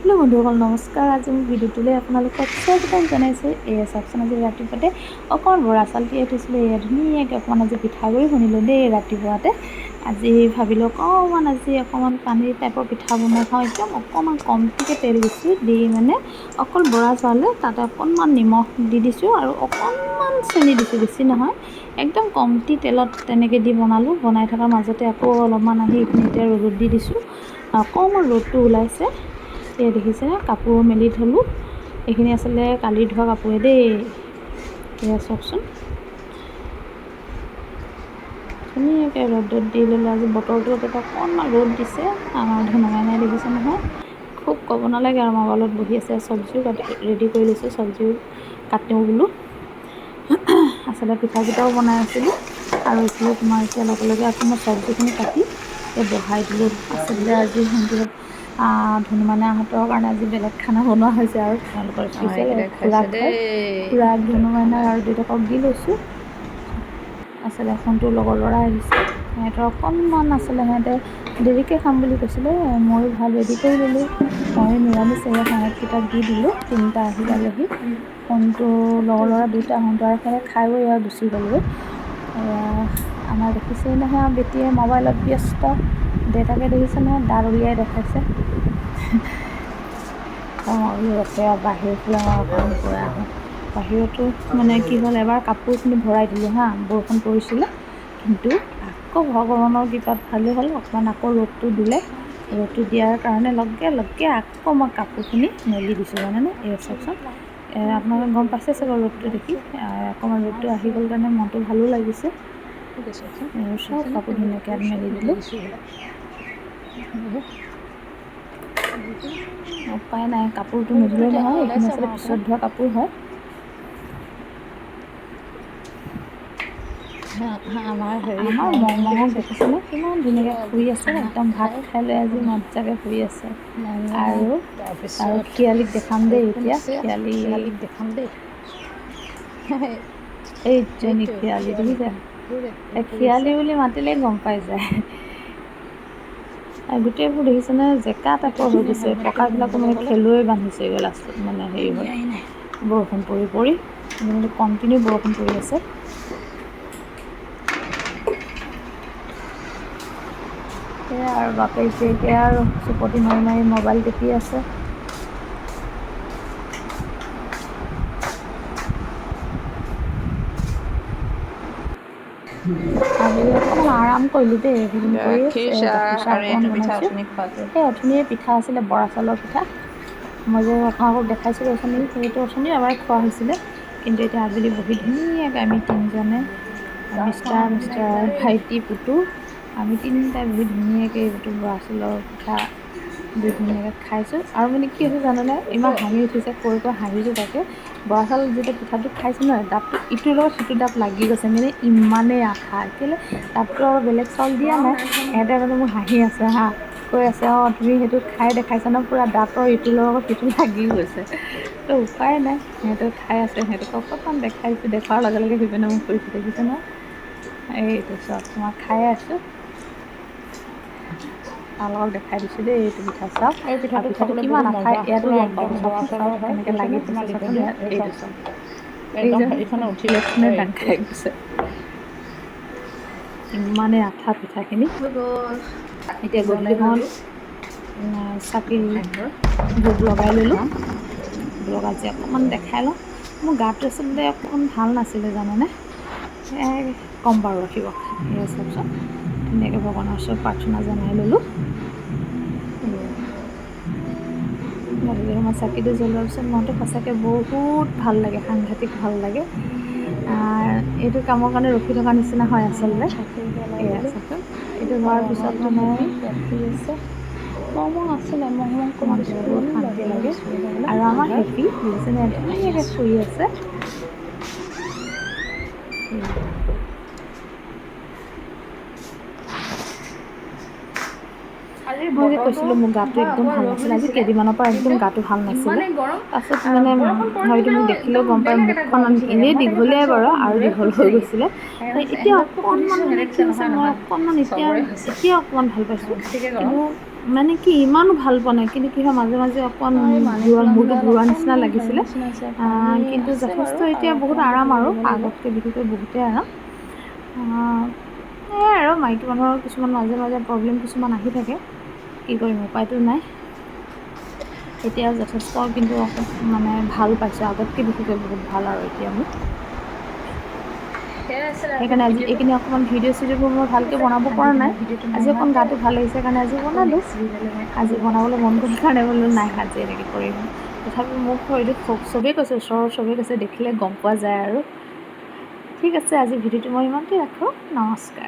Hello' বন্ধুসকল নমস্কাৰ। আজি মই ভিডিঅ'টোলৈ আপোনালোকক স্বাগতম জনাইছোঁ। এয়া চাওকচোন, আজি ৰাতিপুৱাতে অকণমান বৰা চাউল তিয়াই থৈছিলোঁ। এয়া ধুনীয়াকৈ অকণমান আজি পিঠাগুড়ি খুন্দিলোঁ দেই ৰাতিপুৱাতে। আজি ভাবিলোঁ অকণমান পানীৰ টাইপৰ পিঠা বনাই খাওঁ। একদম অকণমান কমটিকৈ তেল দিছোঁ, দি মানে অকল বৰা চাউলে তাতে অকণমান নিমখ দি দিছোঁ আৰু অকণমান চেনি দিছোঁ, বেছি নহয়। একদম কমটি তেলত তেনেকৈ দি বনালোঁ। বনাই থকাৰ মাজতে আকৌ অলপমান আহি এইখিনিতে ৰ'দত দি দিছোঁ। অকণমান ৰ'দটো ওলাইছে। এয়া দেখিছে, কাপোৰ মেলি থলোঁ। এইখিনি আচলতে কালি ধোৱা কাপোৰে দেই। এয়া চাওকচোন, ধুনীয়াকৈ ৰ'দত দি ল'লোঁ। আজি বতৰটো অকণমান ৰ'দ দিছে। আমাৰ ধুনুমাইনাই দেখিছে নহয়, খুব ক'ব নালাগে আৰু মোবাইলত বহি আছে। চব্জিও ৰেডি কৰি লৈছোঁ, চব্জিও কাটোঁ বোলো। আচলতে পিঠাকেইটাও বনাই আছিলোঁ আৰু এইফালে তোমাৰ এতিয়া লগে লগে আকৌ মই চব্জিখিনি কাটি বহাই দিলোঁ। আচলতে আজি সিহঁতৰ ধুনুমাইনাহঁতৰ কাৰণে আজি বেলেগ খানা বনোৱা হৈছে আৰু তেওঁলোকৰ স্পেচিয়েল খুৰাক হয়। খুৰাক, ধুনুমাইনাক আৰু দেউতাকক দি লৈছোঁ। আচলতে ফোনটোৰ লগৰ ল'ৰা আহিছে। সিহঁতৰ অকণমান সিহঁতে দেৰিকৈ খাম বুলি কৈছিলে। ময়ো ভাত ৰেডি কৰি ল'লোঁ। মই নিৰামিষ সিহঁতকেইটাক দি দিলোঁ। তিনিটা আহি পালেহি। ফোনটো লগৰ ল'ৰা দুটা সিহঁতৰ আৰু সিহঁতে খাই বৈ আৰু গুচি গ'লগৈ। আমাৰ দেখিছেই নহয় আৰু বেটিয়ে মোবাইলত ব্যস্ত। দেউতাকে দেখিছে নহয়, দাঁত উলিয়াই দেখাইছে। বাহিৰৰ ফালে অকণ গৈ আহোঁ। বাহিৰতো মানে কি হ'ল, এবাৰ কাপোৰখিনি ভৰাই দিলোঁ বৰষুণ পৰিছিলে। কিন্তু আকৌ ভগৱানৰ কৃপাত ভালেই হ'ল, অকণমান আকৌ ৰ'দটো দিলে। ৰ'দটো দিয়াৰ কাৰণে লগে লগে আকৌ মই কাপোৰখিনি মেলি দিছোঁ, জানেনে। এই চাওকচোন, আপোনালোকে গম পাইছে চাগৈ ৰ'দটো দেখি। অকণমান ৰ'দটো আহি গ'ল কাৰণে মনটো ভালো লাগিছে। চব কাপোৰ ধুনীয়াকৈ মেলি দিলোঁ। উপায় নাই, কাপোৰটো নুধুলেও নহয়। এইখিনি আচলতে পিছত ধোৱা কাপোৰ হয়। আমাৰ মঙহক দেখিছেনে, কিমান ধুনীয়াকৈ শুই আছে। একদম ভাত খাই লৈ আজি মজাকৈ শুই আছে। আৰু খিয়ালিক দেখাম দেই এতিয়া। খিয়ালিক দেখাম দেই। এইজনী খিয়ালি দেখিছে, খিয়ালি বুলি মাতিলেই গম পাই যায়। গোটেইবোৰ দেখিছেনে, জেকা টাইপৰ হৈ গৈছে। পকাবিলাকো মানে খেলুৱৈ বান্ধিছেগৈ লাষ্টত, মানে হেৰি হয় বৰষুণ পৰি পৰি। কিন্তু কণ্টিনিউ বৰষুণ পৰি আছে। সেয়া আৰু বাপেক জীয়েকে আৰু চুপতি মাৰি মাৰি মোবাইল টিপি আছে। আবেলি অকণমান আৰাম কৰিলোঁ দেই। এইকেইদিন কৰি গাখীৰ চাহ অকণমান বনাইছোঁ। সেই অথনিয়ে পিঠা আছিলে, বৰা চাউলৰ পিঠা। মই যে আপোনালোকক দেখাইছিলোঁ অথনি, সেইটো অথনিও এবাৰ খোৱা হৈছিলে। কিন্তু এতিয়া আবেলি বহি ধুনীয়াকৈ আমি তিনিজনে, মিষ্টাৰ ভাইটি, পুতু, আমি তিনিটাই বহি ধুনীয়াকৈ এইটো বৰা চাউলৰ পিঠা দি ধুনীয়াকৈ খাইছোঁ। আৰু মানে কি হৈছে জানেনে, ইমান হাঁহি উঠিছে। কৈ হাঁহিছোঁ তাকে। বৰা চাউল যেতিয়া পিঠাটো খাইছোঁ নহয়, দাঁতটো ইটোৰ লগত সিটো দাঁত লাগি গৈছে, মানে ইমানেই আঠা। কেলৈ দাঁতটো আৰু বেলেগ চাউল দিয়া নাই। সিহঁতে মানে মোক হাঁহি আছে কৈ আছে, তুমি সেইটো খাই দেখাইছা ন, পূৰা দাঁতৰ ইটোৰ লগত সিটো লাগি গৈছে। তো উপায় নাই, সিহঁতেও খাই আছে। সিহঁতক অকণমান দেখাইছোঁ, দেখুৱাৰ লগে লগে সিপিনে মোক কৰিছে, দেখিছে নহয়। এইটো চব মই খাই আছোঁ। আপোনালোকক দেখাই দিছোঁ দেই, এইটো পিঠা চাওক। আৰু পিঠাটো কিমান আঠা ইয়াতো গম পাব। চাওকচোন কেনেকৈ লাগি থৈছে চাওকচোন। এইটো চাওক, এই যে প্লেটখনে দাং খাই গৈছে। ইমানেই আঠা পিঠাখিনি। এতিয়া গধূলি সময়ত চাকি ধূপ লগাই ল'লোঁ। ধূপ আজি অকণমান দেখাই লওঁ। মোৰ গাটো আচলতে অকণমান ভাল নাছিলে, জানেনে। ক'ম বাৰু, ৰাখিব। এয়া চাওকচোন, ধুনীয়াকৈ ভগৱানৰ ওচৰত প্ৰাৰ্থনা জনাই ল'লোঁ। গধূলি সময়ত চাকিটো জ্বলোৱাৰ পিছত মনটো সঁচাকৈ বহুত ভাল লাগে, সাংঘাতিক ভাল লাগে। এইটো কামৰ কাৰণে ৰখি থকা নিচিনা হয় আচলতে। এয়া চাওকচোন, এইটো হোৱাৰ পিছত মানে শুই আছে। মহ আছিলে, মনটো বহুত শান্তি লাগে। আৰু আমাৰ হেপী দেখিছেনে, ধুনীয়াকৈ শুই আছে। মই যে কৈছিলোঁ মোৰ গাটো একদম ভাল নাছিলে, আজি কেইদিনমানৰ পৰা একদম গাটো ভাল নাছিলে। তাৰপাছত মানে হয়তো মোক দেখিলেও গম পায়, মুখখন এনেই দীঘলীয়াই বাৰু, আৰু দীঘল হৈ গৈছিলে। এতিয়া অকণমান মানে কি হৈছে, মই অকণমান এতিয়া অকণমান ভাল পাইছোঁ। কিন্তু মানে কি ইমানো ভাল পোৱা নাই, কিন্তু কি হয় মাজে মাজে অকণ মূৰটো ঘূৰোৱা নিচিনা লাগিছিলে, কিন্তু যথেষ্ট এতিয়া বহুত আৰাম আৰু আগতকৈ বিশেষকৈ বহুতেই আৰাম। সেয়াই আৰু মাইকী মানুহৰ কিছুমান মাজে মাজে প্ৰব্লেম কিছুমান আহি থাকে, কি কৰিম উপায়তো নাই। এতিয়া যথেষ্ট কিন্তু মানে ভাল পাইছোঁ, আগতকৈ বিশেষকৈ বহুত ভাল আৰু এতিয়া মোৰ। সেইকাৰণে আজি এইখিনি অকণমান ভিডিঅ' চিডিঅ'বোৰ মই ভালকৈ বনাব পৰা নাই। আজি অকণ গাটো ভাল লাগিছে কাৰণে আজি বনালোঁ। আজি বনাবলৈ মন গ'ল কাৰণে বোলো নাই আজি এনেকৈ কৰিম। তথাপিও মোক এইটো চবেই কৈছে, ওচৰৰ চবেই কৈছে, দেখিলে গম পোৱা যায় আৰু। ঠিক আছে, আজি ভিডিঅ'টো মই ইমানতে ৰাখোঁ। নমস্কাৰ।